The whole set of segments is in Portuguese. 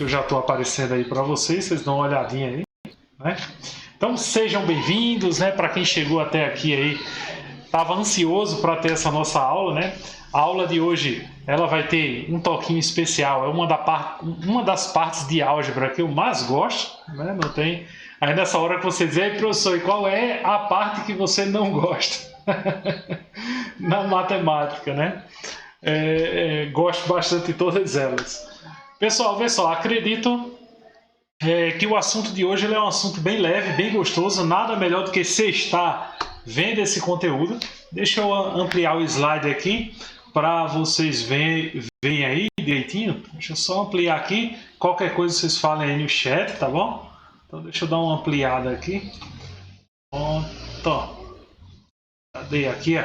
eu já estou aparecendo aí para vocês dão uma olhadinha aí, né? Então sejam bem-vindos, né? Para quem chegou até aqui aí, estava ansioso para ter essa nossa aula, né? A aula de hoje, ela vai ter um toquinho especial, é uma das partes de álgebra que eu mais gosto, né? Não tem... Aí nessa hora que você dizer, professor, e qual é a parte que você não gosta na matemática, né? Gosto bastante de todas elas. Pessoal, vê só, acredito que o assunto de hoje é um assunto bem leve, bem gostoso, nada melhor do que você estar vendo esse conteúdo. Deixa eu ampliar o slide aqui para vocês verem aí direitinho. Deixa eu só ampliar aqui, qualquer coisa vocês falem aí no chat, tá bom? Então deixa eu dar uma ampliada aqui. Pronto. Cadê aqui,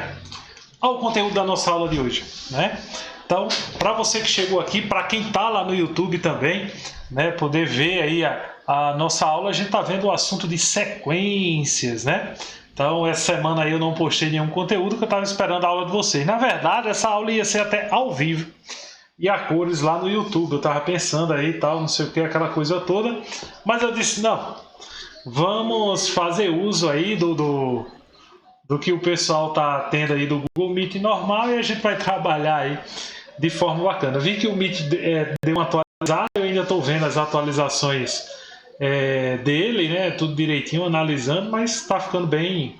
Olha o conteúdo da nossa aula de hoje, né? Então, para você que chegou aqui, para quem está lá no YouTube também, né, poder ver aí a nossa aula, a gente está vendo o assunto de sequências, né? Então, essa semana aí eu não postei nenhum conteúdo, que eu estava esperando a aula de vocês. Na verdade, essa aula ia ser até ao vivo e a cores lá no YouTube. Eu estava pensando aí e tal, não sei o que, aquela coisa toda. Mas eu disse, não, vamos fazer uso aí do que o pessoal está tendo aí do Google Meet normal e a gente vai trabalhar aí de forma bacana. Vi que o Meet deu uma atualizada, eu ainda estou vendo as atualizações dele, né? Tudo direitinho, analisando, mas está ficando bem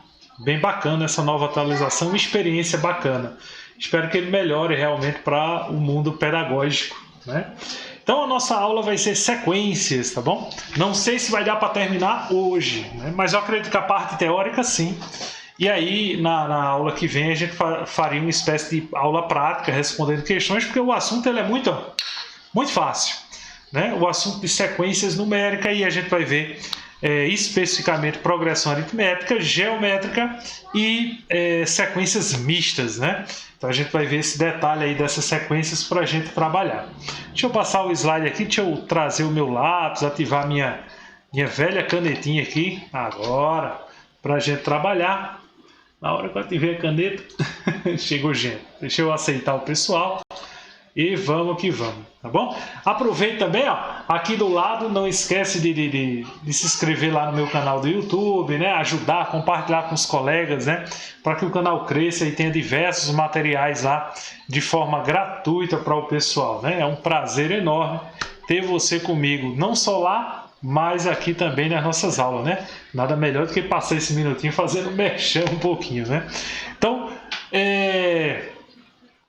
bacana essa nova atualização, experiência bacana. Espero que ele melhore realmente para o mundo pedagógico, né? Então a nossa aula vai ser sequências, tá bom? Não sei se vai dar para terminar hoje, né? Mas eu acredito que a parte teórica sim. E aí, na aula que vem, a gente faria uma espécie de aula prática, respondendo questões, porque o assunto ele é muito fácil, né? O assunto de sequências numéricas, e a gente vai ver especificamente progressão aritmética, geométrica e sequências mistas, né? Então a gente vai ver esse detalhe aí dessas sequências para a gente trabalhar. Deixa eu passar o slide aqui, deixa eu trazer o meu lápis, ativar minha velha canetinha aqui, agora, para a gente trabalhar. Na hora que eu ativer a caneta, chegou gente. Deixa eu aceitar o pessoal e vamos que vamos, tá bom? Aproveita também, aqui do lado, não esquece de se inscrever lá no meu canal do YouTube, né? Ajudar, compartilhar com os colegas, né? Para que o canal cresça e tenha diversos materiais lá de forma gratuita para o pessoal, né? É um prazer enorme ter você comigo, não só lá, mas aqui também nas nossas aulas, né? Nada melhor do que passar esse minutinho fazendo merchan um pouquinho, né? Então,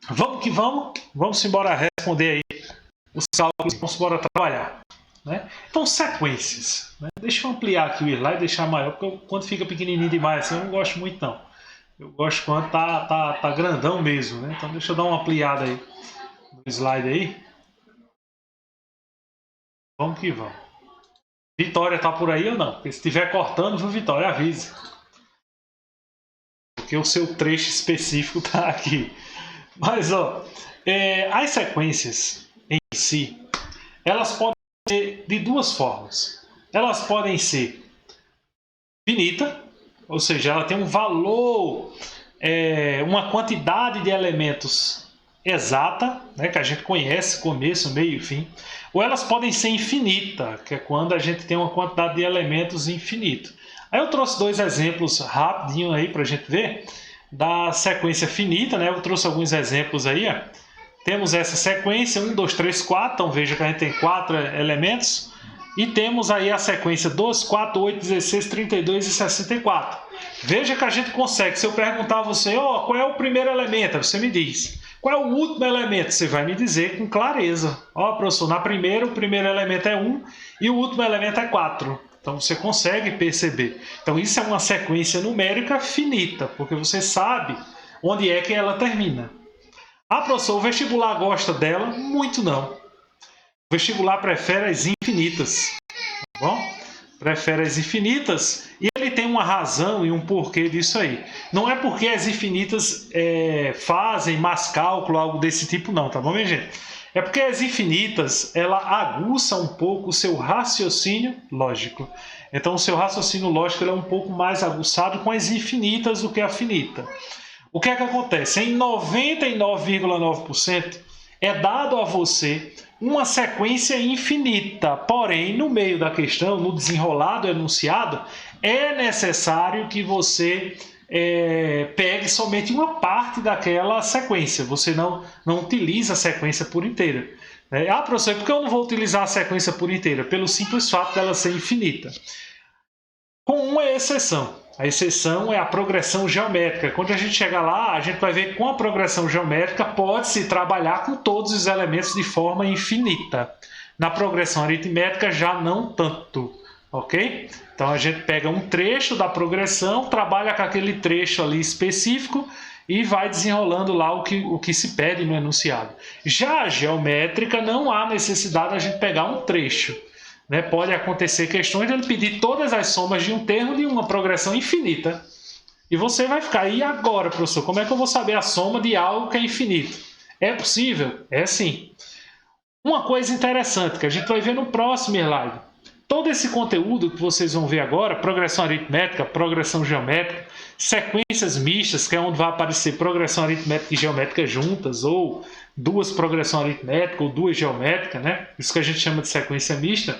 vamos que vamos embora responder aí os cálculos, vamos embora trabalhar, né? Então, sequências, né? Deixa eu ampliar aqui o slide, deixar maior, porque quando fica pequenininho demais assim, eu não gosto muito não. Eu gosto quando tá grandão mesmo, né? Então, deixa eu dar uma ampliada aí no slide aí. Vamos que vamos. Vitória tá por aí ou não? Porque se estiver cortando, viu, Vitória? Avise. Porque o seu trecho específico tá aqui. Mas, as sequências em si, elas podem ser de duas formas. Elas podem ser finita, ou seja, ela tem um valor, uma quantidade de elementos exata, né, que a gente conhece, começo, meio e fim. Ou elas podem ser infinita, que é quando a gente tem uma quantidade de elementos infinito. Aí eu trouxe dois exemplos rapidinho aí para a gente ver da sequência finita, né? Eu trouxe alguns exemplos aí. Temos essa sequência 1, 2, 3, 4. Então veja que a gente tem 4 elementos. E temos aí a sequência 2, 4, 8, 16, 32 e 64. Veja que a gente consegue. Se eu perguntar a você, qual é o primeiro elemento? Você me diz. Qual é o último elemento? Você vai me dizer com clareza. Professor, o primeiro elemento é 1 e o último elemento é 4. Então você consegue perceber. Então isso é uma sequência numérica finita, porque você sabe onde é que ela termina. Professor, o vestibular gosta dela? Muito não. O vestibular prefere as infinitas. Tá bom? Prefere as infinitas e ele tem uma razão e um porquê disso aí. Não é porque as infinitas fazem mais cálculo, algo desse tipo não, tá bom, minha gente? É porque as infinitas, ela aguça um pouco o seu raciocínio lógico. Então o seu raciocínio lógico é um pouco mais aguçado com as infinitas do que a finita. O que é que acontece? Em 99,9% é dado a você uma sequência infinita. Porém, no meio da questão, no desenrolar do enunciado, é necessário que você pegue somente uma parte daquela sequência. Você não utiliza a sequência por inteira. Professor, por que eu não vou utilizar a sequência por inteira? Pelo simples fato dela ser infinita. Com uma exceção. A exceção é a progressão geométrica. Quando a gente chegar lá, a gente vai ver que com a progressão geométrica pode-se trabalhar com todos os elementos de forma infinita. Na progressão aritmética já não tanto, ok? Então a gente pega um trecho da progressão, trabalha com aquele trecho ali específico e vai desenrolando lá o que se pede no enunciado. Já a geométrica não há necessidade de a gente pegar um trecho. Pode acontecer questões de ele pedir todas as somas de um termo de uma progressão infinita. E você vai ficar, e agora, professor, como é que eu vou saber a soma de algo que é infinito? É possível? É sim. Uma coisa interessante que a gente vai ver no próximo slide. Todo esse conteúdo que vocês vão ver agora, progressão aritmética, progressão geométrica, sequências mistas, que é onde vai aparecer progressão aritmética e geométrica juntas, ou duas progressões aritméticas ou duas geométricas, Isso que a gente chama de sequência mista.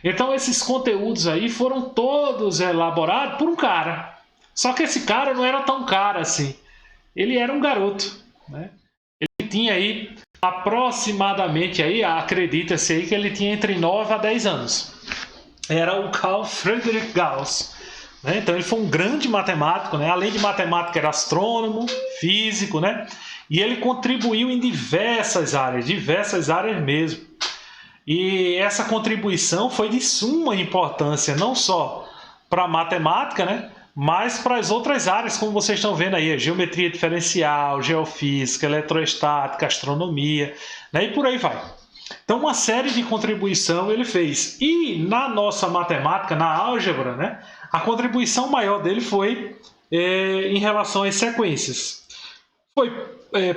Então esses conteúdos aí foram todos elaborados por um cara. Só que esse cara não era tão cara assim. Ele era um garoto, Ele tinha aí aproximadamente, acredita-se aí que ele tinha entre 9 a 10 anos. Era o Carl Friedrich Gauss. Então ele foi um grande matemático, Além de matemático era astrônomo, físico, E ele contribuiu em diversas áreas mesmo. E essa contribuição foi de suma importância, não só para a matemática, mas para as outras áreas, como vocês estão vendo aí, a geometria diferencial, geofísica, eletrostática, astronomia, e por aí vai. Então, uma série de contribuição ele fez. E na nossa matemática, na álgebra, a contribuição maior dele foi em relação às sequências. Foi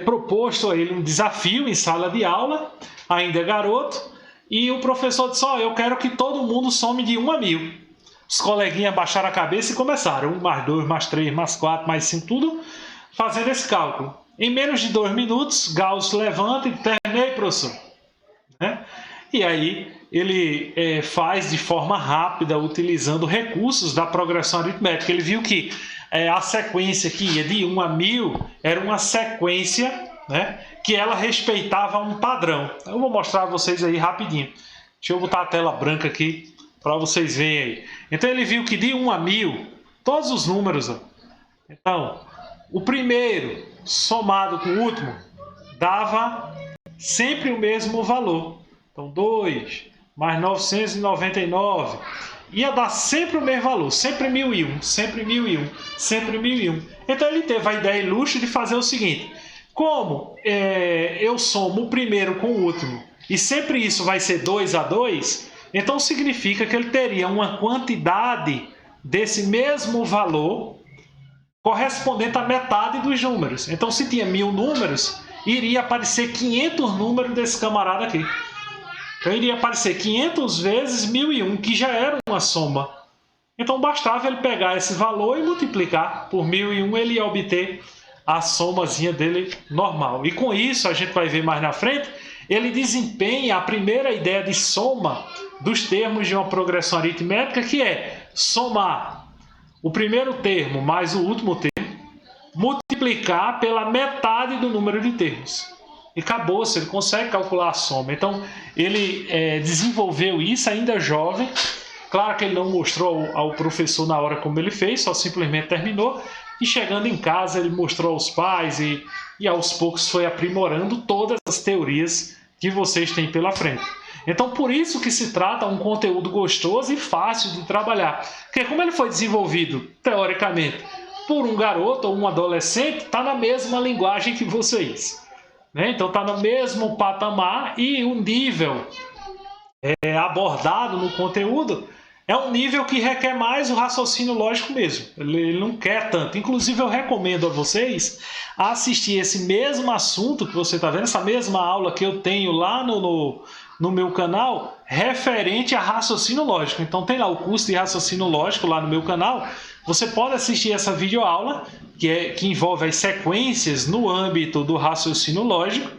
proposto a ele um desafio em sala de aula, ainda é garoto, e o professor disse, eu quero que todo mundo some de 1 a 1000. Os coleguinhas baixaram a cabeça e começaram, 1 mais 2 mais 3 mais 4 mais 5, tudo fazendo esse cálculo. Em menos de 2 minutos, Gauss levanta e terminei, professor. E aí ele faz de forma rápida, utilizando recursos da progressão aritmética. Ele viu que a sequência que ia de 1 a 1000 era uma sequência que ela respeitava um padrão. Eu vou mostrar a vocês aí rapidinho. Deixa eu botar a tela branca aqui para vocês verem aí. Então ele viu que de 1 a 1000, todos os números. Então, o primeiro somado com o último dava sempre o mesmo valor. Então, 2 mais 999 ia dar sempre o mesmo valor, sempre 1001, sempre 1001, sempre 1001. Então, ele teve a ideia ilustre de fazer o seguinte: como eu somo o primeiro com o último e sempre isso vai ser 2 a 2, então significa que ele teria uma quantidade desse mesmo valor correspondente à metade dos números. Então, se tinha 1000 números, iria aparecer 500 números desse camarada aqui. Então iria aparecer 500 vezes 1001, que já era uma soma. Então bastava ele pegar esse valor e multiplicar por 1001, ele ia obter a somazinha dele normal. E com isso, a gente vai ver mais na frente, ele desempenha a primeira ideia de soma dos termos de uma progressão aritmética, que é somar o primeiro termo mais o último termo, multiplicar pela metade do número de termos. E acabou-se, ele consegue calcular a soma. Então, ele desenvolveu isso ainda jovem. Claro que ele não mostrou ao professor na hora como ele fez, só simplesmente terminou. E chegando em casa, ele mostrou aos pais e aos poucos foi aprimorando todas as teorias que vocês têm pela frente. Então, por isso que se trata um conteúdo gostoso e fácil de trabalhar. Porque como ele foi desenvolvido, teoricamente, por um garoto ou um adolescente, está na mesma linguagem que vocês. Então está no mesmo patamar e o nível abordado no conteúdo é um nível que requer mais o raciocínio lógico mesmo. Ele não quer tanto. Inclusive eu recomendo a vocês assistir esse mesmo assunto que você está vendo, essa mesma aula que eu tenho lá no meu canal, referente a raciocínio lógico. Então tem lá o curso de raciocínio lógico lá no meu canal. Você pode assistir essa videoaula, que envolve as sequências no âmbito do raciocínio lógico,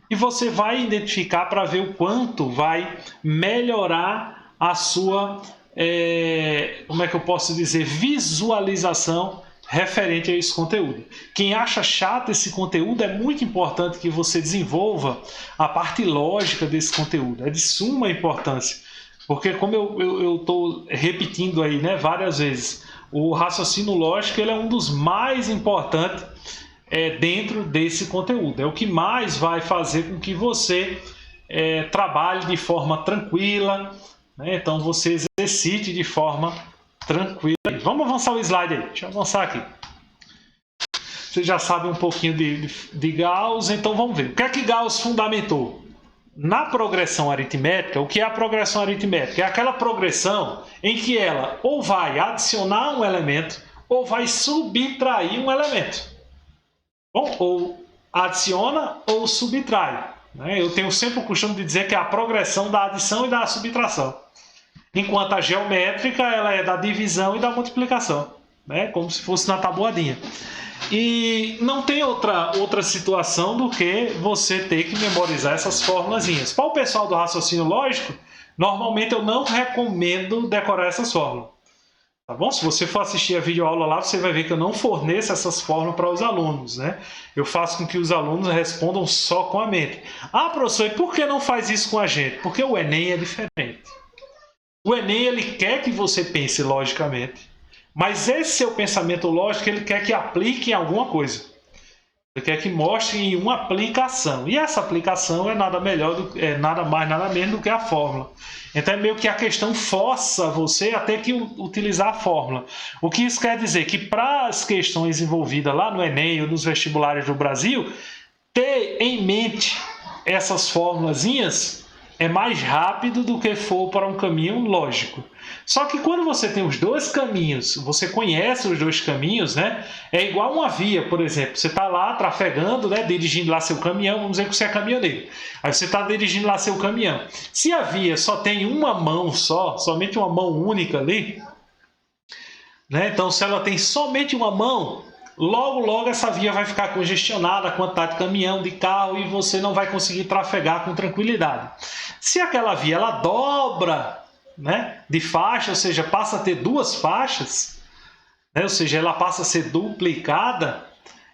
e você vai identificar para ver o quanto vai melhorar a sua, como é que eu posso dizer, visualização referente a esse conteúdo. Quem acha chato esse conteúdo, é muito importante que você desenvolva a parte lógica desse conteúdo. É de suma importância, porque como eu estou repetindo aí, né, várias vezes, o raciocínio lógico ele é um dos mais importantes dentro desse conteúdo. É o que mais vai fazer com que você trabalhe de forma tranquila, né? Então você exercite de forma tranquila. Vamos avançar o slide aí. Deixa eu avançar aqui. Você já sabe um pouquinho de Gauss, então vamos ver. O que é que Gauss fundamentou? Na progressão aritmética, o que é a progressão aritmética? É aquela progressão em que ela ou vai adicionar um elemento ou vai subtrair um elemento. Bom, ou adiciona ou subtrai. Né? Eu tenho sempre o costume de dizer que é a progressão da adição e da subtração. Enquanto a geométrica ela é da divisão e da multiplicação, né? Como se fosse na tabuadinha. E não tem outra situação do que você ter que memorizar essas formulazinhas. Para o pessoal do raciocínio lógico, normalmente eu não recomendo decorar essas fórmulas. Tá bom? Se você for assistir a videoaula lá, você vai ver que eu não forneço essas fórmulas para os alunos, né? Eu faço com que os alunos respondam só com a mente. Ah, professor, e por que não faz isso com a gente? Porque o Enem é diferente. O Enem ele quer que você pense logicamente, mas esse seu pensamento lógico ele quer que aplique em alguma coisa. Ele quer que mostre em uma aplicação. E essa aplicação é nada mais, nada menos do que a fórmula. Então é meio que a questão força você a ter que utilizar a fórmula. O que isso quer dizer? Que para as questões envolvidas lá no Enem ou nos vestibulares do Brasil, ter em mente essas formulazinhas é mais rápido do que for para um caminho lógico. Só que quando você tem os dois caminhos, você conhece os dois caminhos, né? É igual uma via, por exemplo. Você está lá trafegando, né? Dirigindo lá seu caminhão, vamos dizer que você é caminhoneiro. Aí você está dirigindo lá seu caminhão. Se a via só tem uma mão só, somente uma mão única ali, né? Então se ela tem somente uma mão, logo essa via vai ficar congestionada, a quantidade de caminhão, de carro, e você não vai conseguir trafegar com tranquilidade. Se aquela via ela dobra, né, de faixa, ou seja, passa a ter duas faixas, né, ou seja, ela passa a ser duplicada,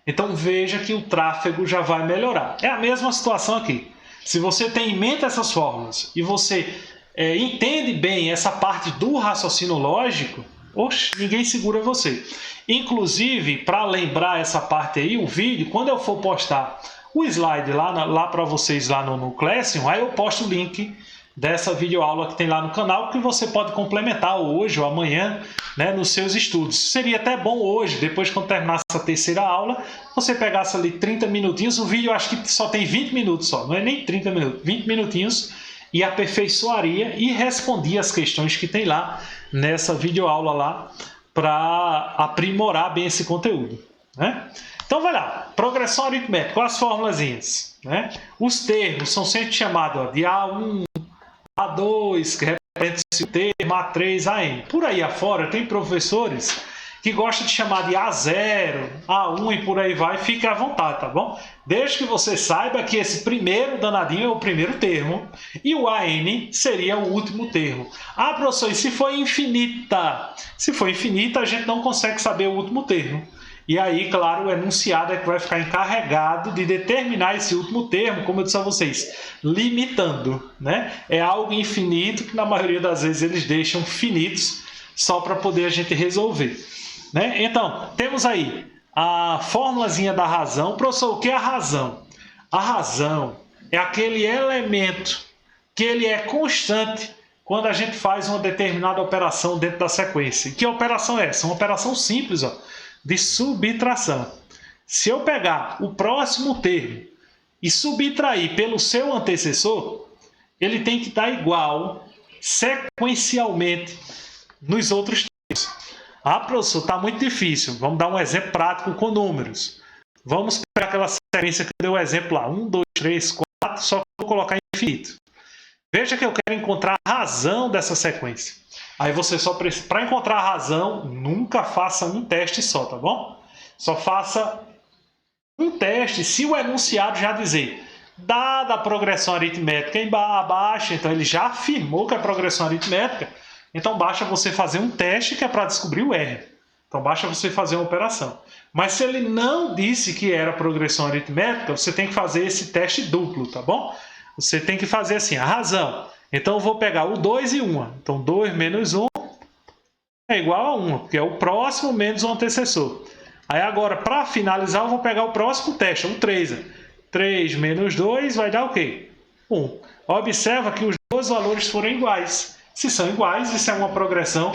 então veja que o tráfego já vai melhorar. É a mesma situação aqui. Se você tem em mente essas fórmulas e você entende bem essa parte do raciocínio lógico, oxe, ninguém segura você. Inclusive, para lembrar essa parte aí, o vídeo, quando eu for postar o slide lá para vocês lá no Classroom, aí eu posto o link dessa videoaula que tem lá no canal, que você pode complementar hoje ou amanhã, né, nos seus estudos. Seria até bom hoje, depois que terminar essa terceira aula, você pegasse ali 30 minutinhos, o vídeo eu acho que só tem 20 minutos só, não é nem 30 minutos, 20 minutinhos, e aperfeiçoaria e respondia as questões que tem lá nessa videoaula lá, para aprimorar bem esse conteúdo, né? Então vai lá, progressão aritmética, quais as formulazinhas, né? Os termos são sempre chamados de A1, A2, que representa-se o termo, A3, AM. Por aí afora tem professores que gostam de chamar de A0, A1 e por aí vai, fique à vontade, tá bom? Desde que você saiba que esse primeiro danadinho é o primeiro termo e o AN seria o último termo. Ah, professor, e se for infinita? Se for infinita, a gente não consegue saber o último termo. E aí, claro, o enunciado é que vai ficar encarregado de determinar esse último termo, como eu disse a vocês, limitando, né? É algo infinito que na maioria das vezes eles deixam finitos só para poder a gente resolver, né? Então, temos aí a formulazinha da razão. Professor, o que é a razão? A razão é aquele elemento que ele é constante quando a gente faz uma determinada operação dentro da sequência. E que operação é essa? Uma operação simples, ó, de subtração. Se eu pegar o próximo termo e subtrair pelo seu antecessor, ele tem que estar igual sequencialmente nos outros termos. Ah, professor, está muito difícil. Vamos dar um exemplo prático com números. Vamos pegar aquela sequência que deu o exemplo lá. 1, 2, 3, 4, só que eu vou colocar infinito. Veja que eu quero encontrar a razão dessa sequência. Aí você só precisa, para encontrar a razão, nunca faça um teste só, tá bom? Só faça um teste se o enunciado já dizer dada a progressão aritmética abaixo, então ele já afirmou que é progressão aritmética, então basta você fazer um teste que é para descobrir o R. Então basta você fazer uma operação. Mas se ele não disse que era progressão aritmética, você tem que fazer esse teste duplo, tá bom? Você tem que fazer assim, a razão. Então eu vou pegar o 2 e 1. Então 2 menos 1 é igual a 1, porque é o próximo menos o antecessor. Aí agora, para finalizar, eu vou pegar o próximo teste, o 3. 3 menos 2 vai dar o quê? 1. Observa que os dois valores foram iguais. Se são iguais, isso é uma progressão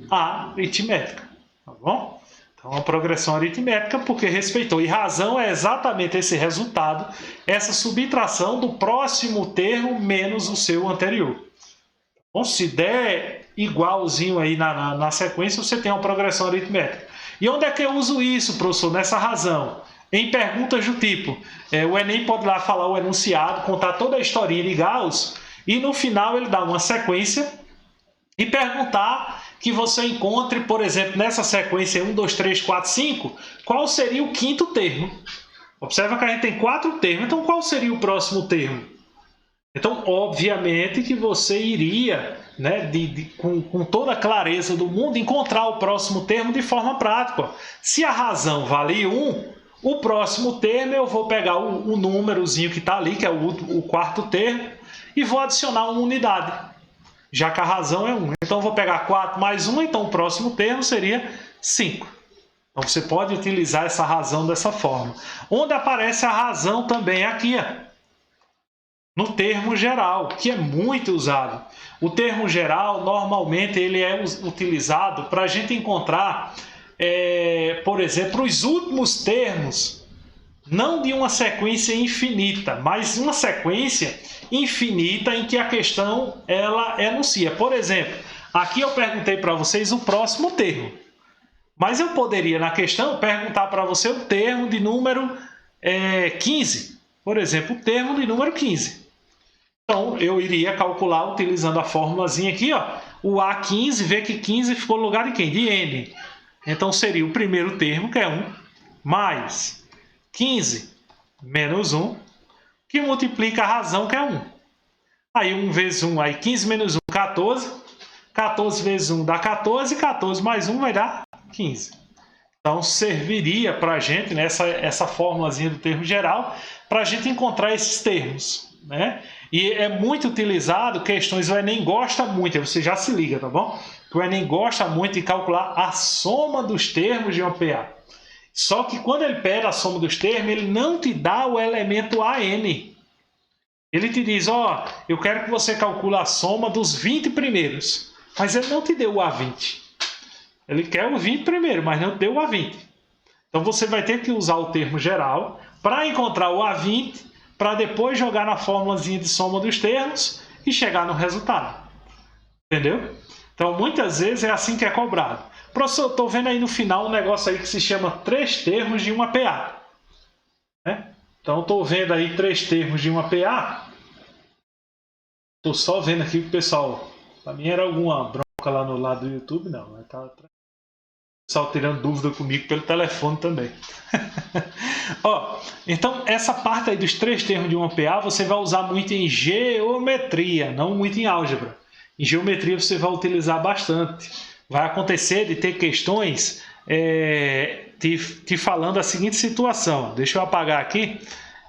aritmética. Tá bom? Então, uma progressão aritmética porque respeitou. E razão é exatamente esse resultado, essa subtração do próximo termo menos o seu anterior. Bom, se der igualzinho aí na sequência, você tem uma progressão aritmética. E onde é que eu uso isso, professor? Nessa razão. Em perguntas do tipo, o Enem pode lá falar o enunciado, contar toda a historinha de Gauss, e no final ele dá uma sequência e perguntar que você encontre, por exemplo, nessa sequência 1, 2, 3, 4, 5, qual seria o quinto termo. Observa que a gente tem 4 termos, então qual seria o próximo termo? Então, obviamente que você iria, né, com toda a clareza do mundo, encontrar o próximo termo de forma prática. Se a razão vale 1, o próximo termo eu vou pegar o númerozinho que está ali, que é o quarto termo, e vou adicionar uma unidade, já que a razão é 1. Então, eu vou pegar 4 mais 1, então o próximo termo seria 5. Então, você pode utilizar essa razão dessa forma. Onde aparece a razão também aqui, ó, no termo geral, que é muito usado. O termo geral, normalmente, ele é utilizado para a gente encontrar, por exemplo, os últimos termos, não de uma sequência infinita, mas uma sequência infinita em que a questão ela enuncia. Por exemplo, aqui eu perguntei para vocês o próximo termo, mas eu poderia, na questão, perguntar para você o termo de número 15. Por exemplo, o termo de número 15. Então, eu iria calcular utilizando a formulazinha aqui, ó, o A15, ver que 15 ficou no lugar de quem? De N. Então, seria o primeiro termo, que é 1, mais 15 menos 1, que multiplica a razão, que é 1. Aí 1 vezes 1, aí 15 menos 1, 14. 14 vezes 1 dá 14, 14 mais 1 vai dar 15. Então, serviria para a gente, né, essa formulazinha do termo geral, para a gente encontrar esses termos, né? E é muito utilizado, questões, o Enem gosta muito, você já se liga, tá bom? Que o Enem gosta muito de calcular a soma dos termos de uma PA. Só que quando ele pede a soma dos termos, ele não te dá o elemento AN. Ele te diz, ó, eu quero que você calcule a soma dos 20 primeiros. Mas ele não te deu o A20. Ele quer o 20 primeiro, mas não te deu o A20. Então você vai ter que usar o termo geral para encontrar o A20, para depois jogar na formulazinha de soma dos termos e chegar no resultado. Entendeu? Então, muitas vezes é assim que é cobrado. Professor, estou vendo aí no final um negócio aí que se chama 3 termos de uma PA. Né? Então, estou vendo aí 3 termos de uma PA. Estou só vendo aqui que o pessoal... Para mim era alguma bronca lá no lado do YouTube, não. Mas tá... O pessoal tirando dúvida comigo pelo telefone também. Ó, então, essa parte aí dos 3 termos de uma PA você vai usar muito em geometria, não muito em álgebra. Em geometria você vai utilizar bastante. Vai acontecer de ter questões te falando a seguinte situação. Deixa eu apagar aqui.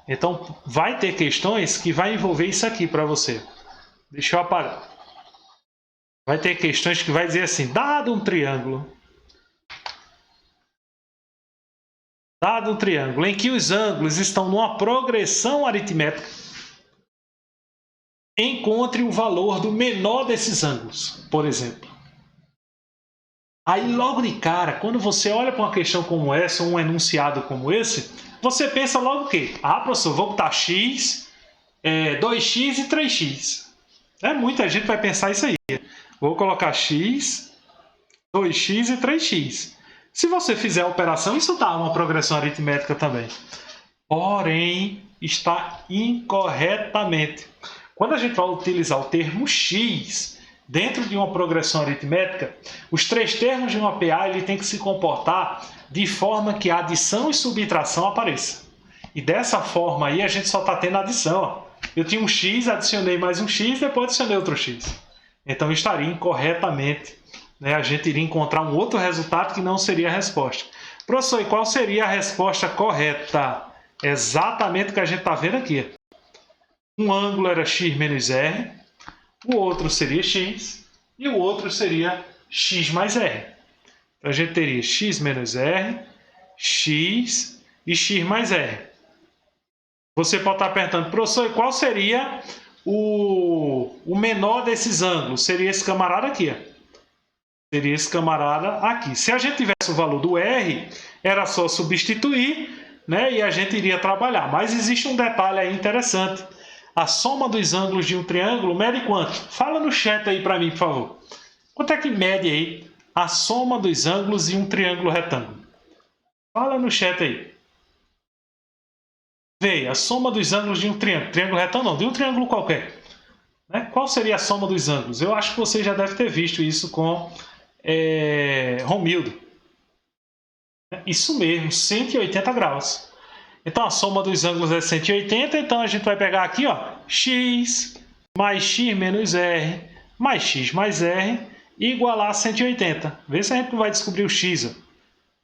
Então, vai ter questões que vai envolver isso aqui para você. Deixa eu apagar. Vai ter questões que vai dizer assim, dado um triângulo em que os ângulos estão numa progressão aritmética, encontre o valor do menor desses ângulos, por exemplo. Aí, logo de cara, quando você olha para uma questão como essa, ou um enunciado como esse, você pensa logo o quê? Ah, professor, vou botar x, 2x e 3x. Muita gente vai pensar isso aí. Vou colocar x, 2x e 3x. Se você fizer a operação, isso dá uma progressão aritmética também. Porém, está incorretamente. Quando a gente vai utilizar o termo x dentro de uma progressão aritmética, os 3 termos de uma PA ele tem que se comportar de forma que a adição e subtração apareçam. E dessa forma aí a gente só está tendo adição. Ó. Eu tinha um x, adicionei mais um x, depois adicionei outro x. Então estaria incorretamente. Né? A gente iria encontrar um outro resultado que não seria a resposta. Professor, e qual seria a resposta correta? Exatamente o que a gente está vendo aqui. Um ângulo era x menos r, o outro seria x e o outro seria x mais r. Então a gente teria x menos r, x e x mais r. Você pode estar perguntando, professor, e qual seria o menor desses ângulos? Seria esse camarada aqui. Ó. Seria esse camarada aqui. Se a gente tivesse o valor do r, era só substituir, né, e a gente iria trabalhar. Mas existe um detalhe aí interessante. A soma dos ângulos de um triângulo mede quanto? Fala no chat aí para mim, por favor. Quanto é que mede aí a soma dos ângulos de um triângulo retângulo? Fala no chat aí. Veja, a soma dos ângulos de um triângulo. Triângulo retângulo não, de um triângulo qualquer. Né? Qual seria a soma dos ângulos? Eu acho que você já deve ter visto isso com Romildo. Isso mesmo, 180 graus. Então a soma dos ângulos é 180, então a gente vai pegar aqui, ó, x mais x menos r mais x mais r igualar a 180. Vê se a gente não vai descobrir o x, ó.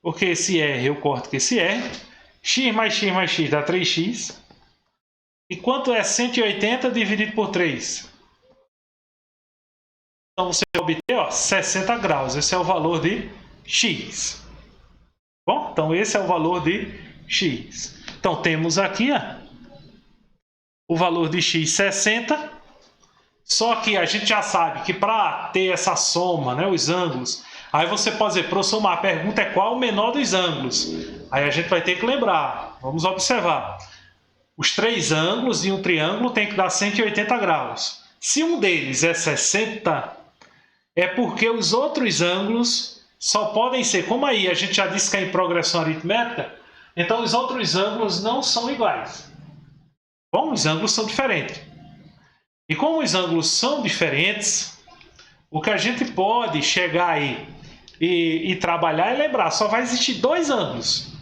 Porque esse r eu corto com esse r. X mais x mais x dá 3x. E quanto é 180 dividido por 3? Então você vai obter, ó, 60 graus. Esse é o valor de x. Bom, então esse é o valor de x. Então temos aqui, ó, o valor de x 60. Só que a gente já sabe que para ter essa soma, né, os ângulos, aí você pode dizer, professor, a pergunta é qual o menor dos ângulos? Aí a gente vai ter que lembrar. Vamos observar. Os três ângulos de um triângulo tem que dar 180 graus. Se um deles é 60, é porque os outros ângulos só podem ser, como aí a gente já disse que é em progressão aritmética, então os outros ângulos não são iguais. Bom, os ângulos são diferentes. E como os ângulos são diferentes, o que a gente pode chegar aí e trabalhar é lembrar, só vai existir dois ângulos,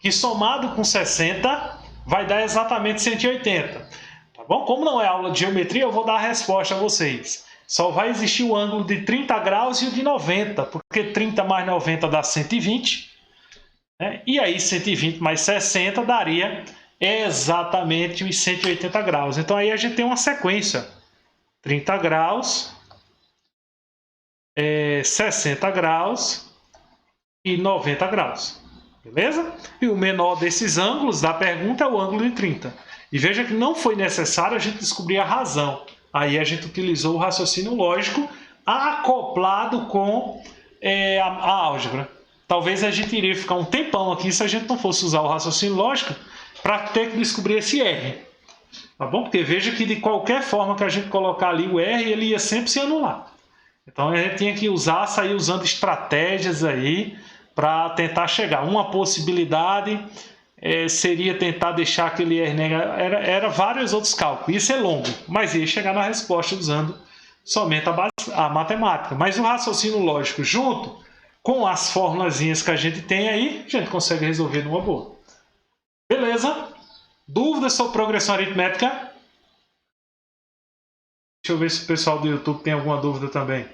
que somado com 60 vai dar exatamente 180. Tá bom? Como não é aula de geometria, eu vou dar a resposta a vocês. Só vai existir o ângulo de 30 graus e o de 90, porque 30 mais 90 dá 120. Né? E aí 120 mais 60 daria exatamente os 180 graus. Então aí a gente tem uma sequência. 30 graus, 60 graus e 90 graus. Beleza? E o menor desses ângulos da pergunta é o ângulo de 30. E veja que não foi necessário a gente descobrir a razão. Aí a gente utilizou o raciocínio lógico acoplado com a álgebra. Talvez a gente iria ficar um tempão aqui se a gente não fosse usar o raciocínio lógico para ter que descobrir esse R. Tá bom? Porque veja que de qualquer forma que a gente colocar ali o R, ele ia sempre se anular. Então a gente tinha que sair usando estratégias aí para tentar chegar. Uma possibilidade seria tentar deixar aquele R negativo. Era vários outros cálculos. Isso é longo, mas ia chegar na resposta usando somente a matemática. Mas o raciocínio lógico junto com as formulazinhas que a gente tem aí, a gente consegue resolver numa boa. Beleza? Dúvidas sobre progressão aritmética? Deixa eu ver se o pessoal do YouTube tem alguma dúvida também.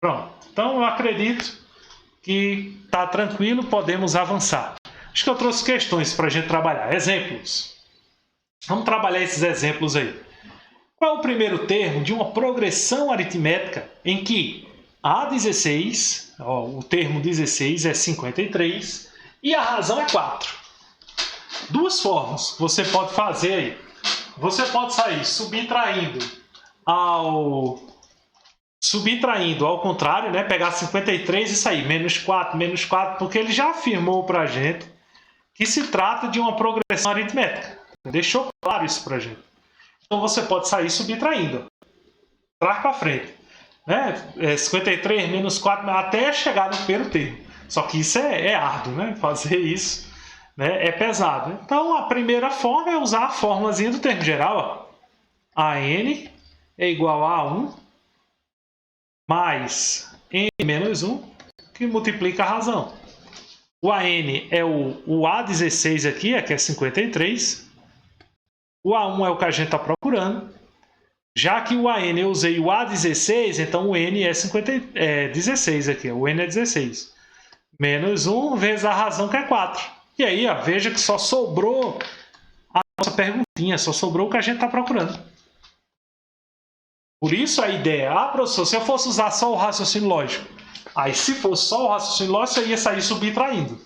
Pronto. Então eu acredito que está tranquilo, podemos avançar. Acho que eu trouxe questões para a gente trabalhar. Exemplos. Vamos trabalhar esses exemplos aí. Qual é o primeiro termo de uma progressão aritmética em que A16, o termo 16 é 53 e a razão é 4? Duas formas que você pode fazer aí. Você pode sair subtraindo ao contrário, né? Pegar 53 e sair menos 4, porque ele já afirmou para a gente que se trata de uma progressão aritmética. Deixou claro isso para a gente. Então você pode sair subtraindo. Trás para frente. Né? 53 menos 4 até chegar no primeiro termo. Só que isso é árduo, né? Fazer isso, né, é pesado. Então a primeira forma é usar a formulazinha do termo geral. Ó. AN é igual a 1 mais N menos 1 que multiplica a razão. O AN é o A16 aqui, que é 53. O A1 é o que a gente está procurando. Já que o AN eu usei o A16, então o N é 16 aqui. O N é 16. Menos 1 vezes a razão, que é 4. E aí, ó, veja que só sobrou a nossa perguntinha, só sobrou o que a gente está procurando. Por isso a ideia, professor, se eu fosse usar só o raciocínio lógico, aí se fosse só o raciocínio lógico, você ia sair subtraindo.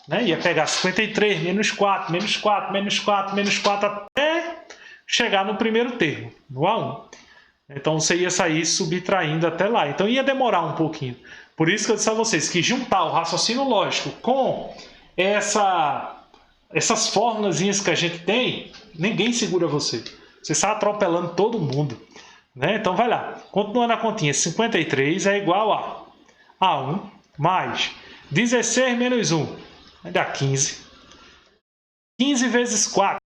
Né? Ia pegar 53, menos 4, menos 4, menos 4, menos 4, até chegar no primeiro termo, no A1. Então você ia sair subtraindo até lá. Então ia demorar um pouquinho. Por isso que eu disse a vocês que juntar o raciocínio lógico com essas formulazinhas que a gente tem, ninguém segura você. Você está atropelando todo mundo. Né? Então vai lá. Continuando a continha, 53 é igual a A1 mais 16 menos 1. Vai dar 15. 15 vezes 4.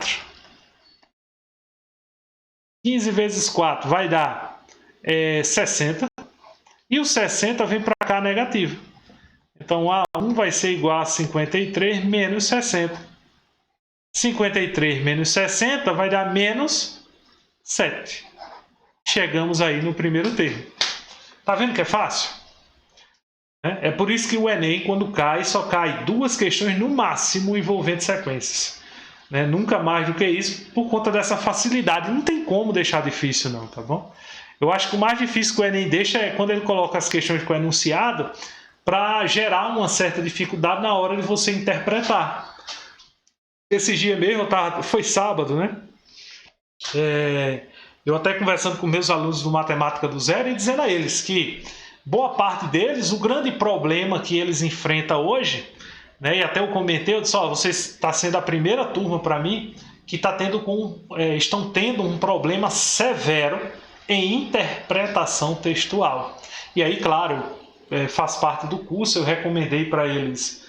15 vezes 4 vai dar 60. E o 60 vem para cá negativo. Então, A1 vai ser igual a 53 menos 60. 53 menos 60 vai dar menos 7. Chegamos aí no primeiro termo. Tá vendo que é fácil? É por isso que o Enem, quando cai, só cai 2 questões no máximo envolvendo sequências. Né? Nunca mais do que isso, por conta dessa facilidade. Não tem como deixar difícil não, tá bom? Eu acho que o mais difícil que o Enem deixa é quando ele coloca as questões com enunciado para gerar uma certa dificuldade na hora de você interpretar. Esse dia mesmo, foi sábado, né? Eu até conversando com meus alunos do Matemática do Zero e dizendo a eles que boa parte deles, o grande problema que eles enfrentam hoje, né, e até eu comentei, eu disse, você está sendo a primeira turma para mim que estão tendo um problema severo em interpretação textual. E aí, claro, faz parte do curso, eu recomendei para eles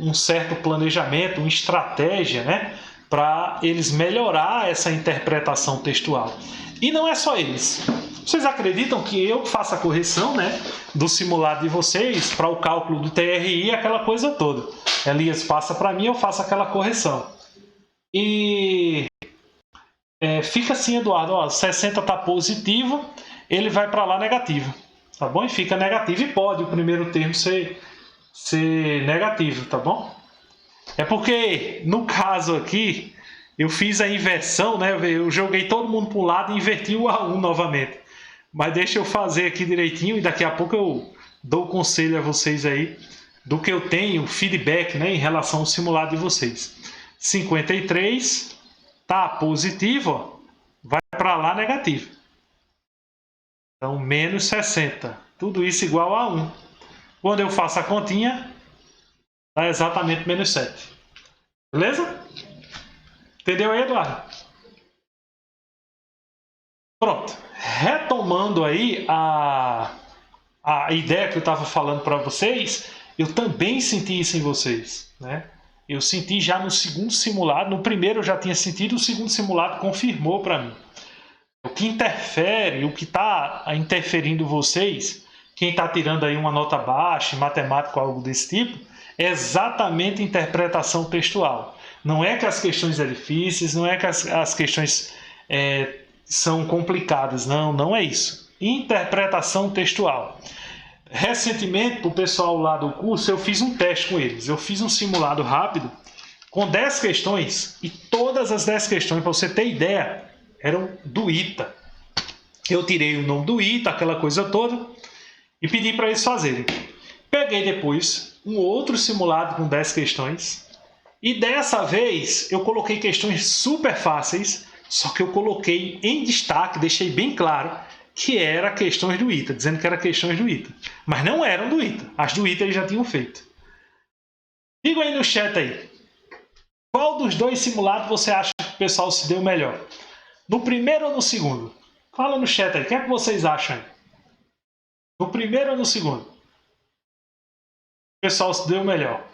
um certo planejamento, uma estratégia, né, para eles melhorar essa interpretação textual. E não é só eles. Vocês acreditam que eu faço a correção, né, do simulado de vocês para o cálculo do TRI, aquela coisa toda? Elias passa para mim, eu faço aquela correção. E fica assim, Eduardo, 60 está positivo, ele vai para lá negativo. Tá bom? E fica negativo e pode o primeiro termo ser negativo, tá bom? É porque, no caso aqui, eu fiz a inversão, né? Eu joguei todo mundo para um lado e inverti o A1 novamente. Mas deixa eu fazer aqui direitinho e daqui a pouco eu dou conselho a vocês aí do que eu tenho, feedback, né, em relação ao simulado de vocês. 53 tá positivo, ó, vai para lá negativo. Então, menos 60. Tudo isso igual a 1. Quando eu faço a continha, dá exatamente menos 7. Beleza? Entendeu aí, Eduardo? Pronto. Retomando aí a ideia que eu estava falando para vocês, eu também senti isso em vocês, né? Eu senti já no segundo simulado. No primeiro eu já tinha sentido, o segundo simulado confirmou para mim. O que interfere, o que está interferindo vocês, quem está tirando aí uma nota baixa em matemática ou algo desse tipo, é exatamente a interpretação textual. Não é que as questões são difíceis, não é que as questões são complicadas, não é isso. Interpretação textual. Recentemente, para o pessoal lá do curso, eu fiz um teste com eles. Eu fiz um simulado rápido com 10 questões e todas as 10 questões, para você ter ideia, eram do ITA. Eu tirei o nome do ITA, aquela coisa toda, e pedi para eles fazerem. Peguei depois um outro simulado com 10 questões, e dessa vez eu coloquei questões super fáceis, só que eu coloquei em destaque, deixei bem claro, que eram questões do ITA, dizendo que eram questões do ITA. Mas não eram do ITA, as do ITA eles já tinham feito. Diga aí no chat aí, qual dos dois simulados você acha que o pessoal se deu melhor? No primeiro ou no segundo? Fala no chat aí. O que é que vocês acham aí? No primeiro ou no segundo? O pessoal se deu melhor.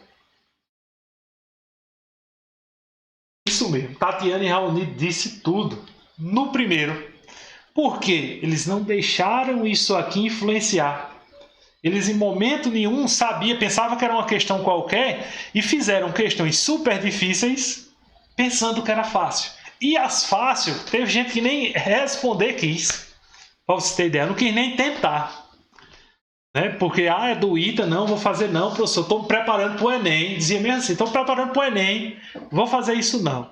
Isso mesmo. Tatiane Raoni disse tudo. No primeiro. Por quê? Eles não deixaram isso aqui influenciar. Eles em momento nenhum pensavam que era uma questão qualquer e fizeram questões super difíceis pensando que era fácil. E as fáceis, teve gente que nem responder quis. Para você ter ideia, não quis nem tentar. Né? Porque, é do ITA, não, vou fazer não, professor, estou me preparando para o Enem. Dizia mesmo assim, estou me preparando para o Enem, vou fazer isso não.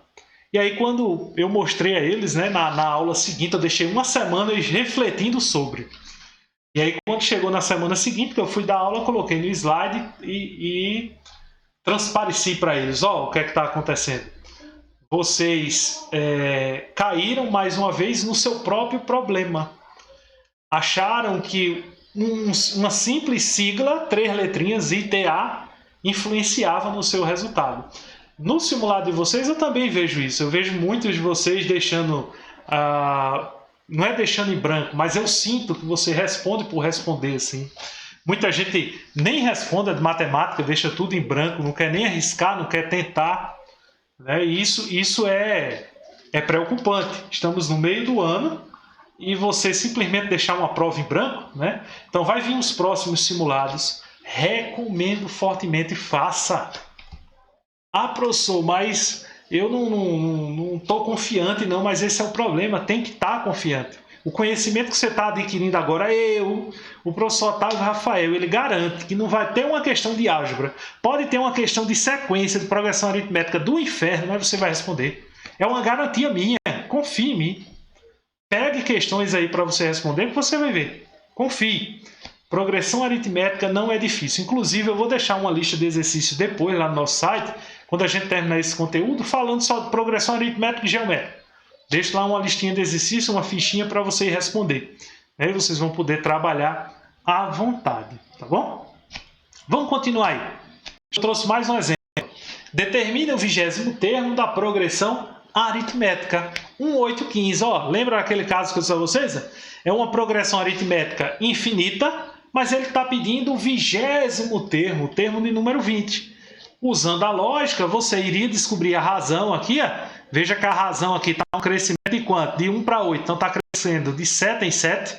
E aí quando eu mostrei a eles, né, na aula seguinte, eu deixei uma semana eles refletindo sobre. E aí quando chegou na semana seguinte, que eu fui dar aula, eu coloquei no slide e transpareci para eles, o que é que está acontecendo. Vocês caíram mais uma vez no seu próprio problema. Acharam que uma simples sigla, 3 letrinhas, ITA, influenciava no seu resultado. No simulado de vocês eu também vejo isso. Eu vejo muitos de vocês deixando... não é deixando em branco, mas eu sinto que você responde por responder, assim. Muita gente nem responde a de matemática, deixa tudo em branco, não quer nem arriscar, não quer tentar. Né? E isso é preocupante. Estamos no meio do ano e você simplesmente deixar uma prova em branco, né? Então vai vir os próximos simulados. Recomendo fortemente, faça. Professor, mas eu não estou confiante não, mas esse é o problema, tem que estar confiante. O conhecimento que você está adquirindo agora, o professor Otávio Rafael, ele garante que não vai ter uma questão de álgebra. Pode ter uma questão de sequência, de progressão aritmética do inferno, mas você vai responder. É uma garantia minha, confie em mim. Pegue questões aí para você responder que você vai ver. Confie. Progressão aritmética não é difícil. Inclusive, eu vou deixar uma lista de exercícios depois lá no nosso site, quando a gente terminar esse conteúdo, falando só de progressão aritmética e geométrica. Deixo lá uma listinha de exercícios, uma fichinha para você responder. Aí vocês vão poder trabalhar à vontade, tá bom? Vamos continuar aí. Eu trouxe mais um exemplo. Determine o 20º termo da progressão aritmética. 1, 8, 15. Lembra aquele caso que eu disse a vocês? É uma progressão aritmética infinita, mas ele está pedindo o 20º termo, o termo de número 20. Usando a lógica, você iria descobrir a razão aqui. Veja que a razão aqui está um crescimento de quanto? De 1 para 8. Então está crescendo de 7 em 7.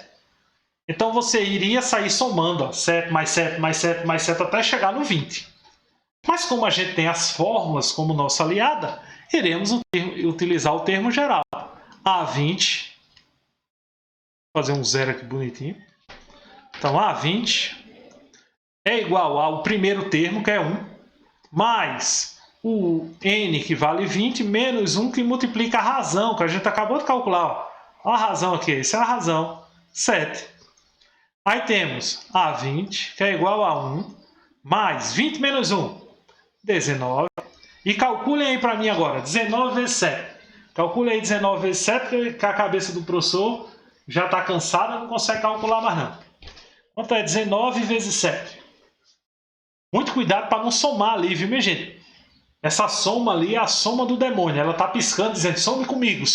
Então você iria sair somando 7 mais 7 mais 7 mais 7 até chegar no 20. Mas como a gente tem as fórmulas como nossa aliada, iremos utilizar o termo geral. A20, vou fazer um zero aqui bonitinho. Então A20 é igual ao primeiro termo, que é 1, mais o n, que vale 20, menos 1, que multiplica a razão, que a gente acabou de calcular. A razão aqui, essa é a razão, 7. Aí temos A20, que é igual a 1, mais 20 menos 1, 19. E calculem aí para mim agora, 19 vezes 7. Calcule aí 19 vezes 7, que a cabeça do professor já está cansada, não consegue calcular mais não. Quanto é 19 vezes 7? Muito cuidado para não somar ali, viu, minha gente? Essa soma ali é a soma do demônio. Ela está piscando, dizendo, some comigo,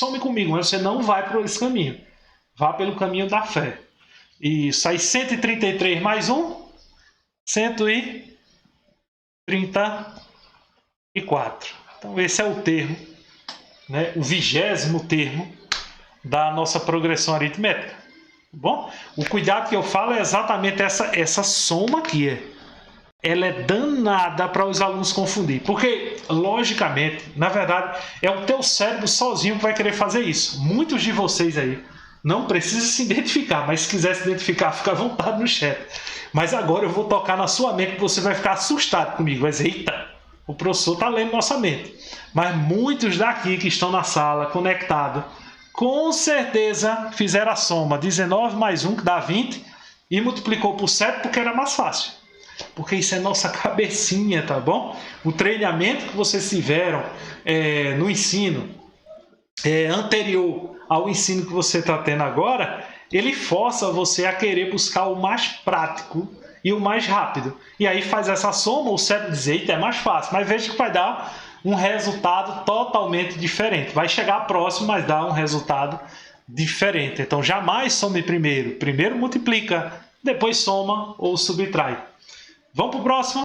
mas você não vai por esse caminho. Vá pelo caminho da fé. Isso aí, 133 mais 1, 134. Então esse é o termo, né? O 20º termo da nossa progressão aritmética. Bom, o cuidado que eu falo é exatamente essa soma aqui. Ela é danada para os alunos confundir. Porque, logicamente, na verdade, é o teu cérebro sozinho que vai querer fazer isso. Muitos de vocês aí não precisam se identificar, mas se quiser se identificar, fica à vontade no chat. Mas agora eu vou tocar na sua mente que você vai ficar assustado comigo. Vai dizer, eita, o professor está lendo nossa mente. Mas muitos daqui que estão na sala, conectados, com certeza fizeram a soma 19 mais 1, que dá 20, e multiplicou por 7 porque era mais fácil. Porque isso é nossa cabecinha, tá bom? O treinamento que vocês tiveram no ensino anterior ao ensino que você está tendo agora, ele força você a querer buscar o mais prático e o mais rápido. E aí faz essa soma, o cérebro diz, eita, é mais fácil. Mas veja que vai dar um resultado totalmente diferente. Vai chegar próximo, mas dá um resultado diferente. Então jamais some primeiro. Primeiro multiplica, depois soma ou subtrai. Vamos para o próximo?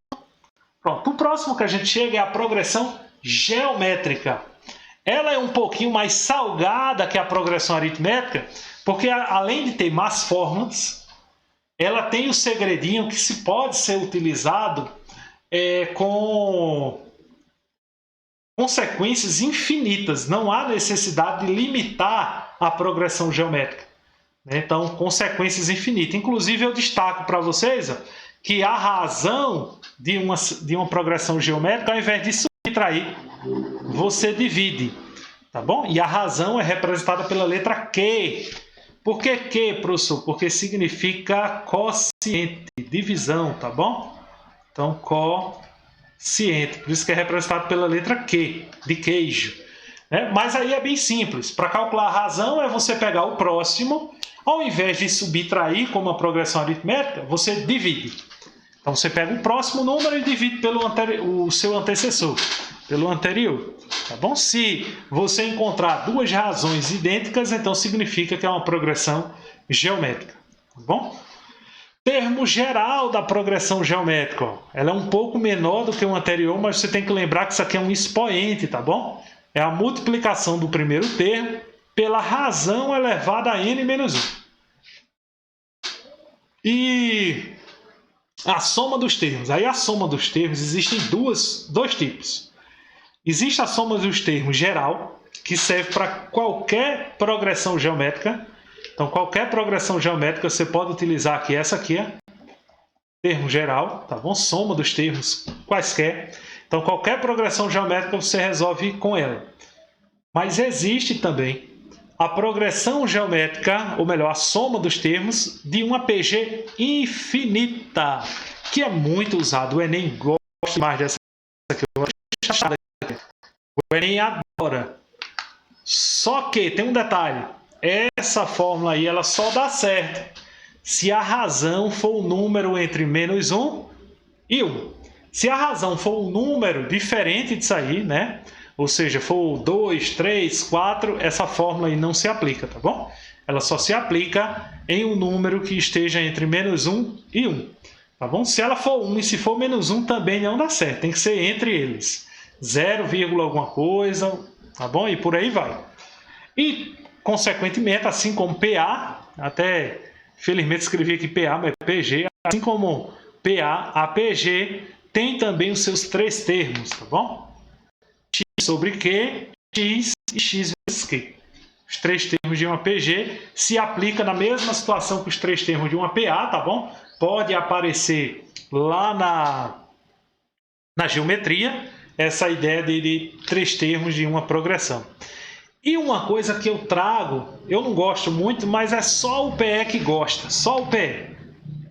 Pronto, o próximo que a gente chega é a progressão geométrica. Ela é um pouquinho mais salgada que a progressão aritmética, porque além de ter mais fórmulas, ela tem o segredinho que se pode ser utilizado com consequências infinitas. Não há necessidade de limitar a progressão geométrica. Então, consequências infinitas. Inclusive, eu destaco para vocês que a razão de uma progressão geométrica, ao invés de subtrair, você divide. Tá bom? E a razão é representada pela letra Q. Por que Q, professor? Porque significa quociente, divisão, tá bom? Então, quociente. Por isso que é representado pela letra Q, de queijo. Mas aí é bem simples. Para calcular a razão é você pegar o próximo, ao invés de subtrair como uma progressão aritmética, você divide. Então você pega o próximo número e divide pelo o seu antecessor, pelo anterior. Tá bom? Se você encontrar duas razões idênticas, então significa que é uma progressão geométrica. Tá bom? Termo geral da progressão geométrica. Ela é um pouco menor do que o anterior, mas você tem que lembrar que isso aqui é um expoente, tá bom? É a multiplicação do primeiro termo pela razão elevada a n menos 1. E a soma dos termos. Aí a soma dos termos existem dois tipos. Existe a soma dos termos geral, que serve para qualquer progressão geométrica. Então, qualquer progressão geométrica você pode utilizar aqui. Essa aqui é termo geral, tá bom? Soma dos termos quaisquer. Então, qualquer progressão geométrica você resolve com ela. Mas existe também a progressão geométrica, ou melhor, a soma dos termos de uma PG infinita, que é muito usado. O Enem gosta mais dessa aqui. O Enem adora. Só que tem um detalhe. Essa fórmula aí ela só dá certo se a razão for um número entre menos 1 e 1. Se a razão for um número diferente disso aí, né? Ou seja, for 2, 3, 4, essa fórmula aí não se aplica, tá bom? Ela só se aplica em um número que esteja entre menos 1 e 1, tá bom? Se ela for 1 e se for menos 1 também não dá certo, tem que ser entre eles. 0, alguma coisa, tá bom? E por aí vai. E, consequentemente, assim como PA, até felizmente escrevi aqui PA, mas é PG, assim como PA, a PG tem também os seus três termos, tá bom? X sobre Q, X e X vezes Q. Os três termos de uma PG se aplica na mesma situação que os três termos de uma PA, tá bom? Pode aparecer lá na geometria essa ideia de três termos de uma progressão. E uma coisa que eu trago, eu não gosto muito, mas é só o PE que gosta, só o PE.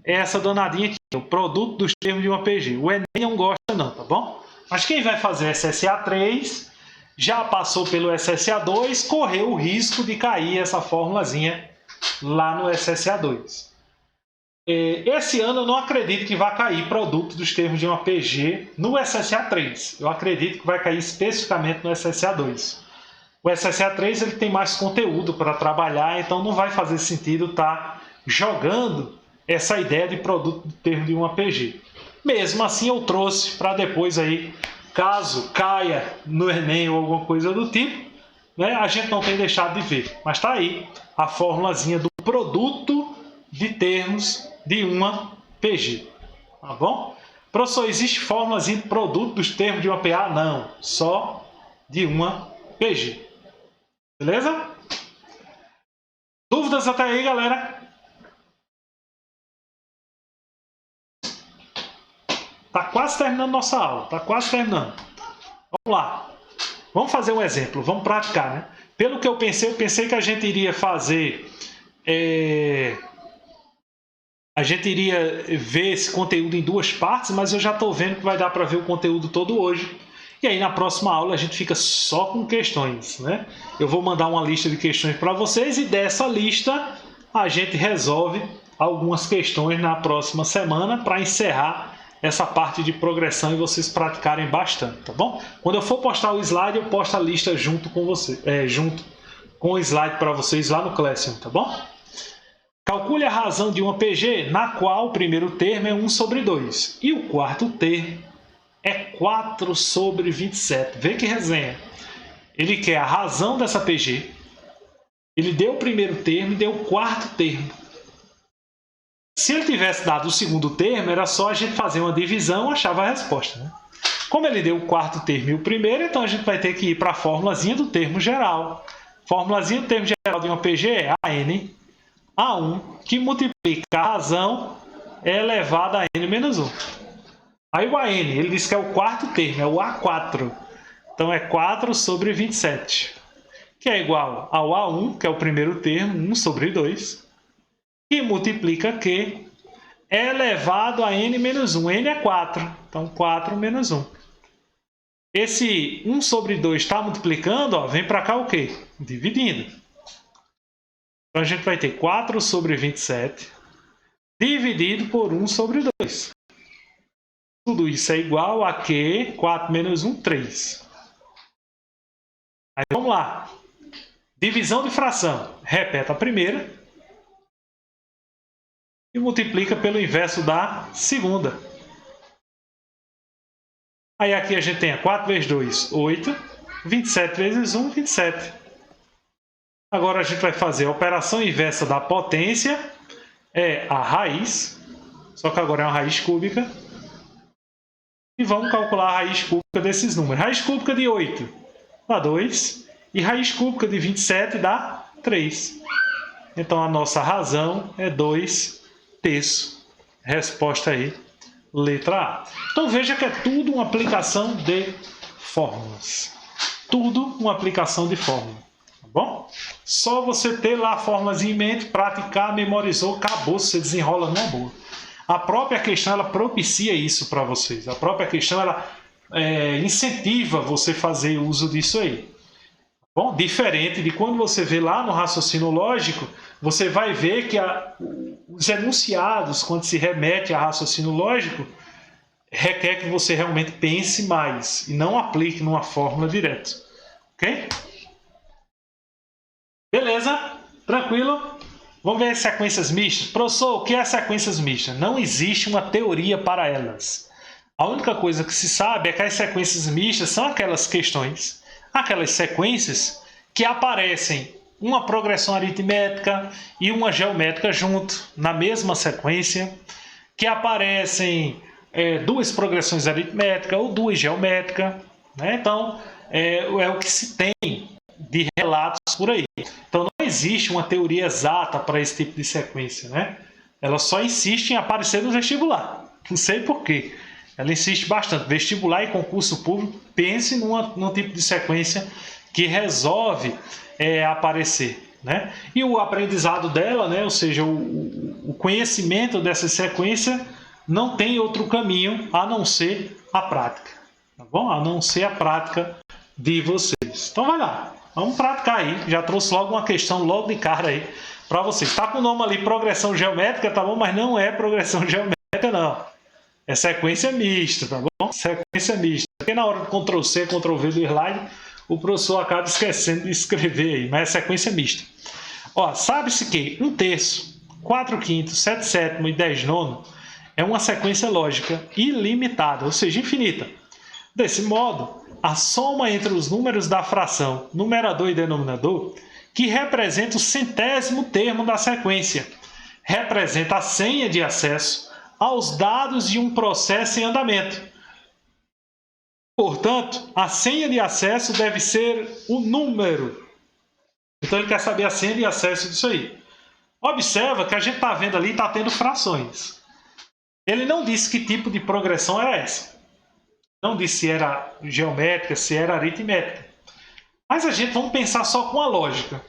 É essa danadinha aqui, o produto dos termos de uma PG. O Enem não gosta não, tá bom? Mas quem vai fazer SSA3, já passou pelo SSA2, correu o risco de cair essa formulazinha lá no SSA2. Esse ano eu não acredito que vai cair produto dos termos de uma PG no SSA3. Eu acredito que vai cair especificamente no SSA2. O SSA3 ele tem mais conteúdo para trabalhar, então não vai fazer sentido estar jogando essa ideia de produto do termo de uma PG. Mesmo assim eu trouxe para depois aí, caso caia no Enem ou alguma coisa do tipo, né, a gente não tem deixado de ver. Mas está aí a formulazinha do produto de termos de uma PG. Tá bom? Professor, existe formulazinha de produto dos termos de uma PA? Não, só de uma PG. Beleza? Dúvidas até aí, galera? Tá quase terminando nossa aula. Tá quase terminando. Vamos lá. Vamos fazer um exemplo. Vamos praticar, né? Pelo que eu pensei que a gente iria fazer... A gente iria ver esse conteúdo em duas partes, mas eu já estou vendo que vai dar para ver o conteúdo todo hoje. E aí na próxima aula a gente fica só com questões, né? Eu vou mandar uma lista de questões para vocês e dessa lista a gente resolve algumas questões na próxima semana para encerrar essa parte de progressão e vocês praticarem bastante, tá bom? Quando eu for postar o slide, eu posto a lista junto com você, junto com o slide para vocês lá no Classroom, tá bom? Calcule a razão de uma PG na qual o primeiro termo é 1 sobre 2 e o quarto termo é 4 sobre 27. Vê que resenha. Ele quer a razão dessa PG, ele deu o primeiro termo e deu o quarto termo. Se ele tivesse dado o segundo termo, era só a gente fazer uma divisão e achava a resposta, né? Como ele deu o quarto termo e o primeiro, então a gente vai ter que ir para a formulazinha do termo geral. Formulazinha do termo geral de uma PG é AN A1, que multiplica a razão elevada a N menos 1. Aí o AN, ele diz que é o quarto termo, é o A4. Então é 4 sobre 27, que é igual ao A1, que é o primeiro termo, 1 sobre 2, que multiplica Q elevado a N menos 1. N é 4, então 4 menos 1. Esse 1 sobre 2 está multiplicando, ó, vem para cá o quê? Dividindo. Então a gente vai ter 4 sobre 27 dividido por 1 sobre 2. Tudo isso é igual a Q, 4 menos 1, 3. Aí vamos lá. Divisão de fração. Repete a primeira e multiplica pelo inverso da segunda. Aí aqui a gente tem 4 vezes 2, 8. 27 vezes 1, 27. Agora a gente vai fazer a operação inversa da potência. É a raiz, só que agora é uma raiz cúbica. E vamos calcular a raiz cúbica desses números. Raiz cúbica de 8 dá 2. E raiz cúbica de 27 dá 3. Então a nossa razão é 2 terços. Resposta aí, letra A. Então veja que é tudo uma aplicação de fórmulas. Tudo uma aplicação de fórmula. Tá bom? Só você ter lá fórmulas em mente, praticar, memorizou, acabou, você desenrola numa boa. A própria questão ela propicia isso para vocês. A própria questão ela incentiva você fazer uso disso aí. Bom, diferente de quando você vê lá no raciocínio lógico, você vai ver que os enunciados, quando se remete a raciocínio lógico, requer que você realmente pense mais e não aplique numa fórmula direto. Ok? Beleza? Tranquilo? Vamos ver as sequências mistas. Professor, o que é sequências mistas? Não existe uma teoria para elas. A única coisa que se sabe é que as sequências mistas são aquelas questões, aquelas sequências que aparecem uma progressão aritmética e uma geométrica junto, na mesma sequência, que aparecem duas progressões aritméticas ou duas geométricas, né? Então, é o que se tem de relatos por aí. Então, não existe uma teoria exata para esse tipo de sequência, né? Ela só insiste em aparecer no vestibular. Não sei por quê. Ela insiste bastante. Vestibular e concurso público, pense num tipo de sequência que resolve aparecer, né? E o aprendizado dela, né? Ou seja, o conhecimento dessa sequência não tem outro caminho a não ser a prática, tá bom? A não ser a prática de vocês. Então vai lá, vamos praticar aí. Já trouxe logo uma questão logo de cara aí para vocês. Está com o nome ali progressão geométrica, tá bom? Mas não é progressão geométrica não. É sequência mista, tá bom? Sequência mista. Porque na hora de Ctrl+C, Ctrl+V do slide, o professor acaba esquecendo de escrever aí, mas é sequência mista. Ó, sabe-se que 1/3, 4/5, 7/7 e 10/9 é uma sequência lógica ilimitada, ou seja, infinita. Desse modo, a soma entre os números da fração numerador e denominador, que representa o centésimo termo da sequência, representa a senha de acesso aos dados de um processo em andamento. Portanto, a senha de acesso deve ser o número. Então ele quer saber a senha de acesso disso aí. Observa que a gente está vendo ali, está tendo frações. Ele não disse que tipo de progressão era essa. Não disse se era geométrica, se era aritmética. Mas vamos pensar só com a lógica.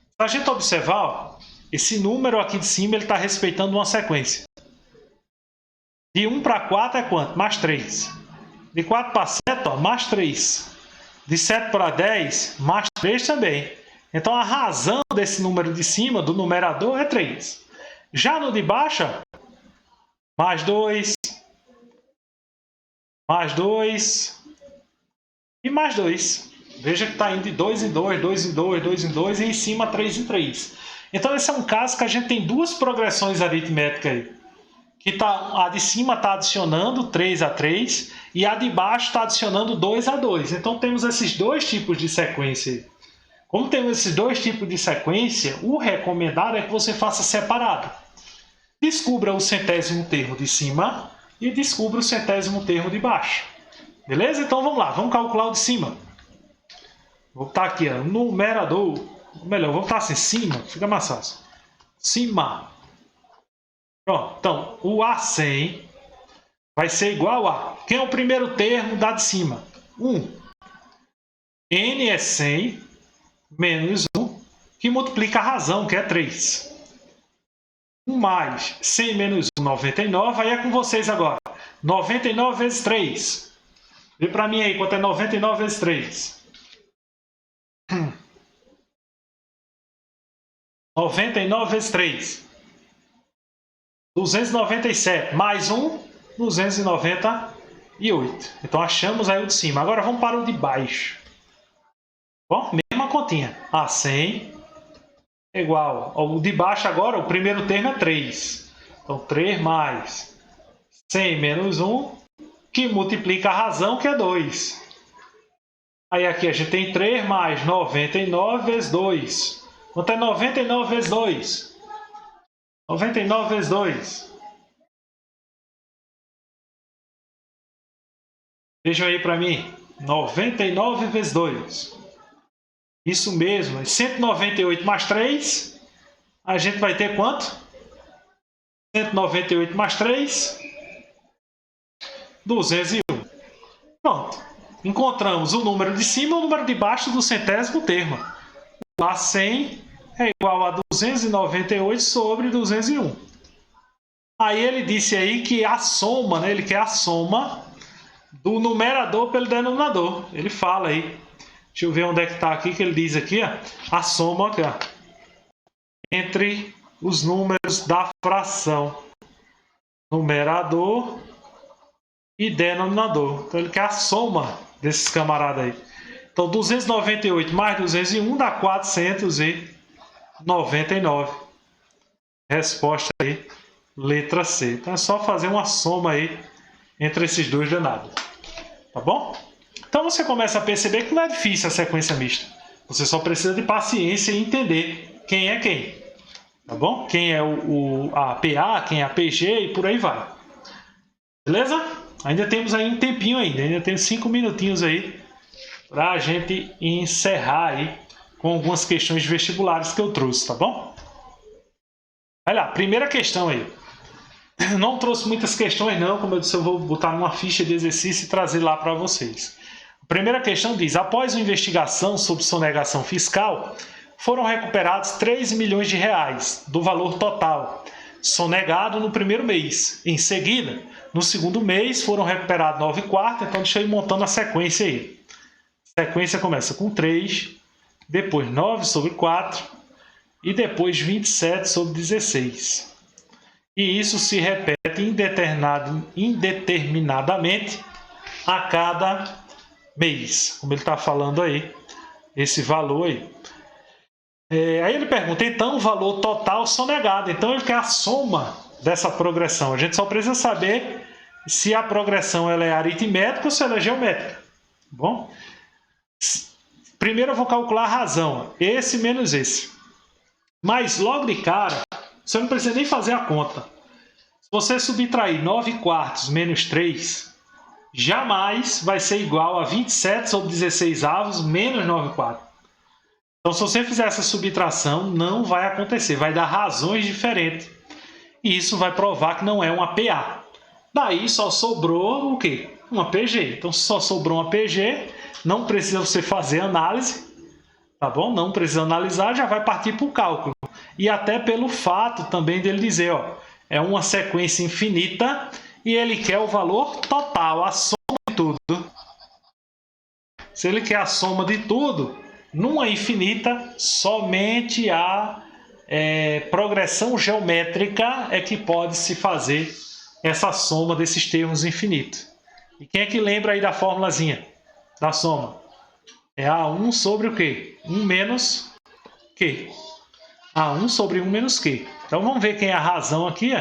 Se a gente observar, ó, esse número aqui de cima ele está respeitando uma sequência. De 1 para 4 é quanto? Mais 3. De 4 para 7, ó, mais 3. De 7 para 10, mais 3 também. Então a razão desse número de cima, do numerador, é 3. Já no de baixo, mais 2, mais 2 e mais 2. Veja que está indo de 2 em 2, 2 em 2, 2 em 2 e em cima 3 em 3. Então esse é um caso que a gente tem duas progressões aritméticas aí. Que a de cima está adicionando 3 a 3 e a de baixo está adicionando 2 a 2. Então temos esses dois tipos de sequência. Como temos esses dois tipos de sequência, o recomendado é que você faça separado. Descubra o centésimo termo de cima e descubra o centésimo termo de baixo. Beleza? Então vamos lá, vamos calcular o de cima. Vou botar aqui, ó, numerador. Melhor, vou botar assim, cima, fica mais fácil. Cima. Pronto, então o A100 vai ser igual a... Quem é o primeiro termo da de cima? 1. N é 100 menos 1, que multiplica a razão, que é 3. 1 mais 100 menos 1, 99. Aí é com vocês agora. 99 vezes 3. Vê para mim aí quanto é 99 vezes 3. 99 vezes 3. 297. Mais 1, 298. Então achamos aí o de cima. Agora vamos para o de baixo. Bom, mesma continha. A100 é igual ao de baixo agora, o primeiro termo é 3. Então 3 mais 100 menos 1, que multiplica a razão, que é 2. Aí aqui a gente tem 3 mais 99 vezes 2. Quanto é 99 vezes 2? 99 vezes 2. Vejam aí para mim. 99 vezes 2. Isso mesmo. 198 mais 3. A gente vai ter quanto? 198 mais 3. 201. Pronto. Encontramos o número de cima e o número de baixo do centésimo termo. O A100 é igual a 298 sobre 201. Aí ele disse aí que a soma, né? Ele quer a soma do numerador pelo denominador. Ele fala aí. Deixa eu ver onde é que está aqui, que ele diz aqui, ó, a soma aqui, ó, entre os números da fração. Numerador e denominador. Então ele quer a soma desses camaradas aí. Então 298 mais 201 dá 499. Resposta aí, letra C. Então é só fazer uma soma aí entre esses dois danados. Tá bom? Então você começa a perceber que não é difícil a sequência mista. Você só precisa de paciência e entender quem é quem. Tá bom? Quem é a PA, quem é a PG e por aí vai. Beleza? Ainda temos aí um tempinho ainda temos 5 minutinhos aí para a gente encerrar aí com algumas questões vestibulares que eu trouxe, tá bom? Olha lá, primeira questão aí. Não trouxe muitas questões não, como eu disse, eu vou botar numa ficha de exercício e trazer lá para vocês. A primeira questão diz: após uma investigação sobre sonegação fiscal, foram recuperados 3 milhões de reais do valor total sonegado no primeiro mês. Em seguida, no segundo mês, foram recuperados 9 quartos. Então, deixa eu ir montando a sequência aí. A sequência começa com 3, depois 9 sobre 4 e depois 27 sobre 16. E isso se repete indeterminadamente a cada mês. Como ele está falando aí, esse valor aí. Aí ele pergunta, então, o valor total sonegado. Então, ele quer a soma dessa progressão. A gente só precisa saber se a progressão ela é aritmética ou se ela é geométrica. Bom, primeiro eu vou calcular a razão. Esse menos esse. Mas, logo de cara, você não precisa nem fazer a conta. Se você subtrair 9 quartos menos 3, jamais vai ser igual a 27 sobre 16 avos menos 9 quartos. Então, se você fizer essa subtração, não vai acontecer. Vai dar razões diferentes. E isso vai provar que não é uma PA. Daí só sobrou o quê? Uma PG. Então, se só sobrou uma PG, não precisa você fazer análise. Tá bom? Não precisa analisar, já vai partir para o cálculo. E até pelo fato também dele dizer, ó, é uma sequência infinita e ele quer o valor total, a soma de tudo. Se ele quer a soma de tudo, numa infinita, somente a progressão geométrica é que pode se fazer essa soma desses termos infinitos. E quem é que lembra aí da formulazinha da soma? É A1 sobre o quê? 1 menos Q. A1 sobre 1 menos Q. Então vamos ver quem é a razão aqui,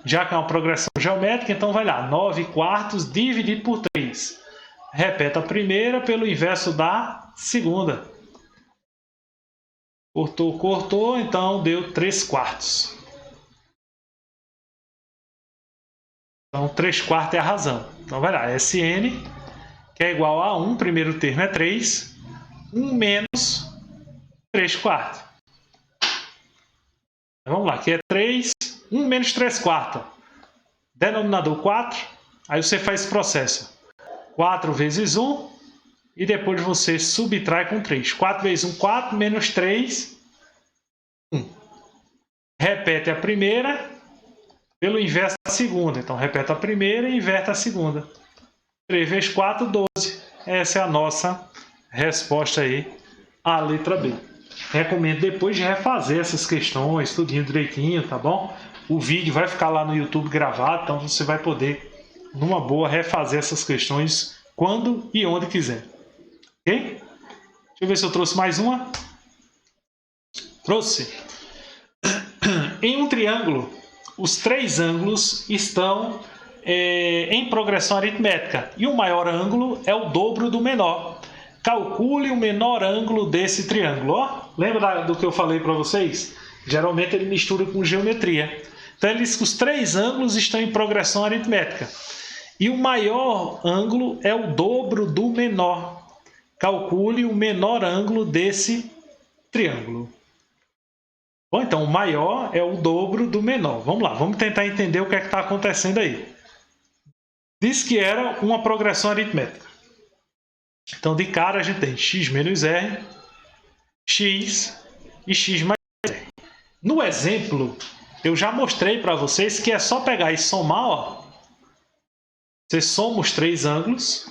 já que é uma progressão geométrica. Então vai lá, 9 quartos dividido por 3. Repete a primeira pelo inverso da segunda. Cortou, então deu 3 quartos. Então, 3/4 é a razão. Então, vai lá, Sn, que é igual a 1, primeiro termo é 3, 1 menos 3/4. Vamos lá, aqui é 3, 1 menos 3/4. Denominador 4, aí você faz esse processo. 4 vezes 1, e depois você subtrai com 3. 4 vezes 1, 4, menos 3, 1. Repete a primeira pelo inverso da segunda. Então, repete a primeira e inverte a segunda. 3 vezes 4, 12. Essa é a nossa resposta aí à letra B. Recomendo depois de refazer essas questões, tudinho direitinho, tá bom? O vídeo vai ficar lá no YouTube gravado, então você vai poder, numa boa, refazer essas questões quando e onde quiser. Ok? Deixa eu ver se eu trouxe mais uma. Trouxe. Em um triângulo, os 3 ângulos estão em progressão aritmética e o maior ângulo é o dobro do menor. Calcule o menor ângulo desse triângulo. Ó, lembra do que eu falei para vocês? Geralmente ele mistura com geometria. Então ele diz que os 3 ângulos estão em progressão aritmética e o maior ângulo é o dobro do menor. Calcule o menor ângulo desse triângulo. Bom, então o maior é o dobro do menor. Vamos lá, vamos tentar entender o que é que está acontecendo aí. Diz que era uma progressão aritmética. Então, de cara, a gente tem x menos r, x e x mais r. No exemplo, eu já mostrei para vocês que é só pegar e somar. Ó. Você soma os 3 ângulos,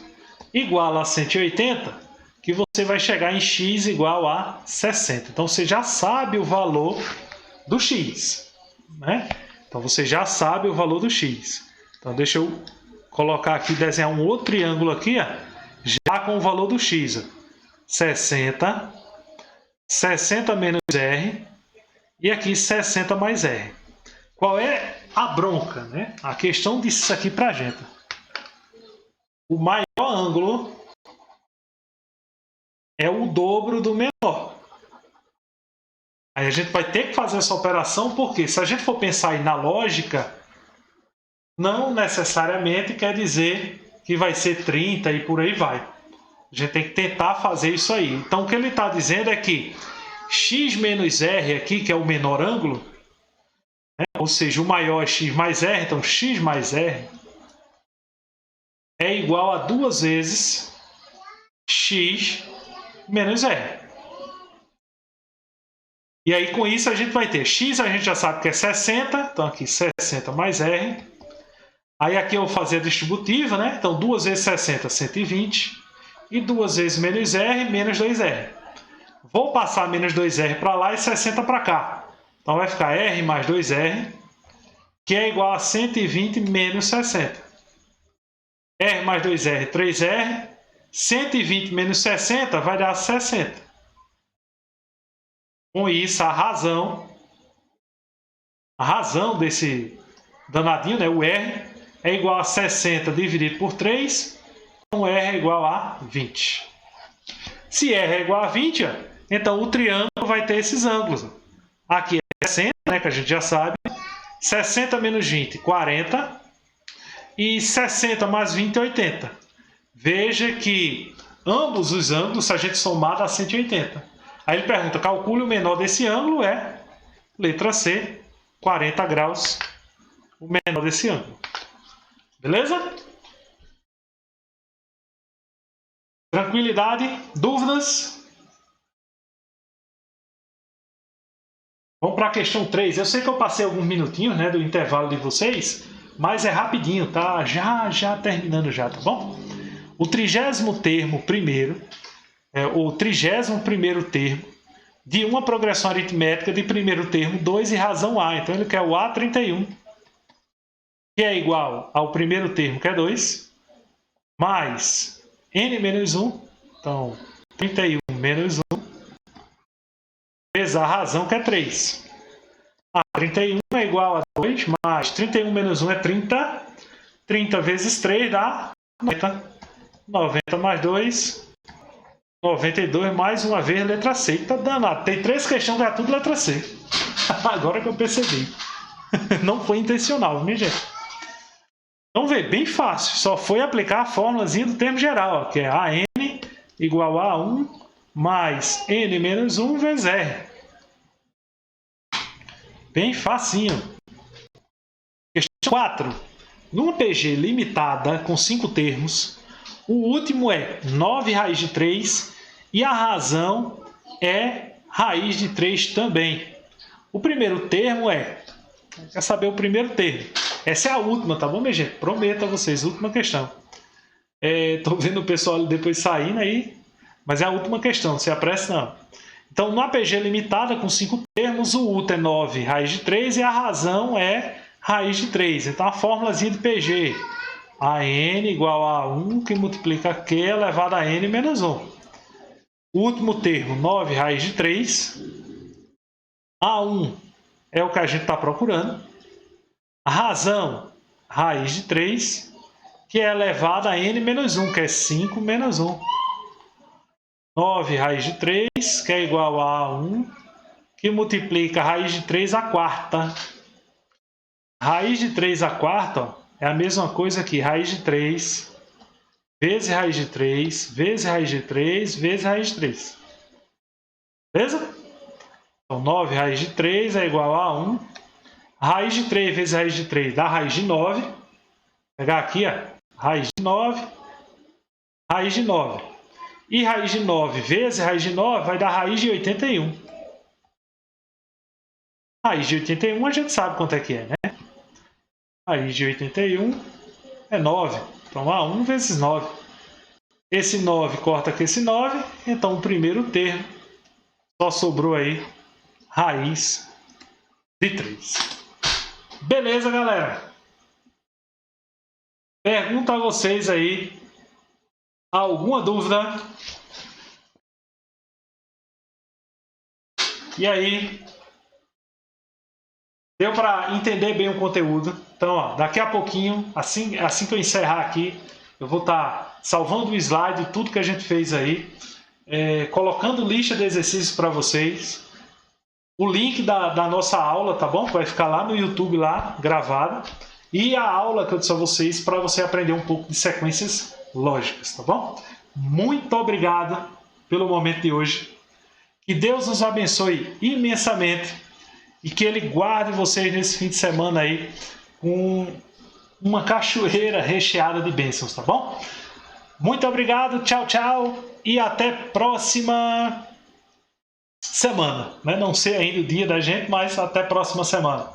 igual a 180, que você vai chegar em x igual a 60. Então, você já sabe o valor do x. Né? Então, você já sabe o valor do x. Então, deixa eu colocar aqui, desenhar um outro triângulo aqui, ó, já com o valor do x. Ó. 60, 60 menos r, e aqui 60 mais r. Qual é a bronca? Né? A questão disso aqui para a gente. O maior ângulo é o dobro do menor. Aí a gente vai ter que fazer essa operação, porque se a gente for pensar aí na lógica, não necessariamente quer dizer que vai ser 30 e por aí vai. A gente tem que tentar fazer isso aí. Então o que ele está dizendo é que x menos r aqui, que é o menor ângulo, né? Ou seja, o maior é x mais r, então x mais r é igual a 2 vezes x menos r. E aí, com isso, a gente vai ter x, a gente já sabe que é 60, então aqui 60 mais r. Aí aqui eu vou fazer a distributiva, né? Então 2 vezes 60, 120. E 2 vezes menos r, menos 2r. Vou passar menos 2r para lá e 60 para cá. Então vai ficar r mais 2r, que é igual a 120 menos 60. R mais 2r, 3r. 120 menos 60 vai dar 60. Com isso, a razão desse danadinho, né, o R, é igual a 60 dividido por 3, então R é igual a 20. Se R é igual a 20, então o triângulo vai ter esses ângulos. Aqui é 60, né, que a gente já sabe. 60 menos 20, 40. E 60 mais 20, 80. Veja que ambos os ângulos, se a gente somar, dá 180. Aí ele pergunta, calcule o menor desse ângulo, é letra C, 40 graus, o menor desse ângulo. Beleza? Tranquilidade? Dúvidas? Vamos para a questão 3. Eu sei que eu passei alguns minutinhos, né, do intervalo de vocês, mas é rapidinho, tá? Já terminando já, tá bom? O 30º termo primeiro, o 31º termo de uma progressão aritmética de primeiro termo 2 e razão A. Então ele quer o A31, que é igual ao primeiro termo, que é 2, mais n menos 1, então 31 menos 1, vezes a razão, que é 3. A31 é igual a 2, mais 31 menos 1 é 30, 30 vezes 3 dá 90, 90 mais 2, 92, mais uma vez, letra C. Tá danado. Tem 3 questões que é tudo letra C. Agora que eu percebi. Não foi intencional, minha gente. Então, vê, bem fácil. Só foi aplicar a fórmulazinha do termo geral, ó, que é AN igual a 1 mais N menos 1 vezes R. Bem facinho. Questão 4. Numa PG limitada com 5 termos, o último é 9 raiz de 3 e a razão é raiz de 3 também. O primeiro termo é... Quer saber o primeiro termo? Essa é a última, tá bom, minha gente? Prometo a vocês, última questão. Tô vendo o pessoal depois saindo aí, mas é a última questão, não se apresse não. Então, numa PG limitada com 5 termos, o útero é 9 raiz de 3 e a razão é raiz de 3. Então, a fórmulazinha de PG, AN igual a 1 que multiplica Q elevado a N menos 1. O último termo, 9 raiz de 3. A1 é o que a gente está procurando. A razão, raiz de 3, que é elevada a N menos 1, que é 5 menos 1. 9 raiz de 3, que é igual a 1, que multiplica a raiz de 3 à quarta. Raiz de 3 à quarta, ó, é a mesma coisa que raiz de 3 vezes raiz de 3, vezes raiz de 3, vezes raiz de 3. Beleza? Então, 9 raiz de 3 é igual a 1. Raiz de 3 vezes raiz de 3 dá raiz de 9. Vou pegar aqui, ó, raiz de 9, raiz de 9. E raiz de 9 vezes raiz de 9 vai dar raiz de 81. Raiz de 81 a gente sabe quanto é que é, né? Raiz de 81 é 9. Então, A1 vezes 9. Esse 9 corta com esse 9. Então, o primeiro termo só sobrou aí raiz de 3. Beleza, galera? Pergunto a vocês aí. Alguma dúvida? E aí? Deu para entender bem o conteúdo? Então, ó, daqui a pouquinho, assim que eu encerrar aqui, eu vou estar salvando o slide de tudo que a gente fez aí, colocando lista de exercícios para vocês, o link da nossa aula, tá bom? Vai ficar lá no YouTube, lá, gravado, e a aula que eu disse a vocês para você aprender um pouco de sequências lógicas, tá bom? Muito obrigado pelo momento de hoje. Que Deus nos abençoe imensamente e que Ele guarde vocês nesse fim de semana aí com uma cachoeira recheada de bênçãos, tá bom? Muito obrigado, tchau, tchau e até próxima semana. Não sei ainda o dia da gente, mas até próxima semana.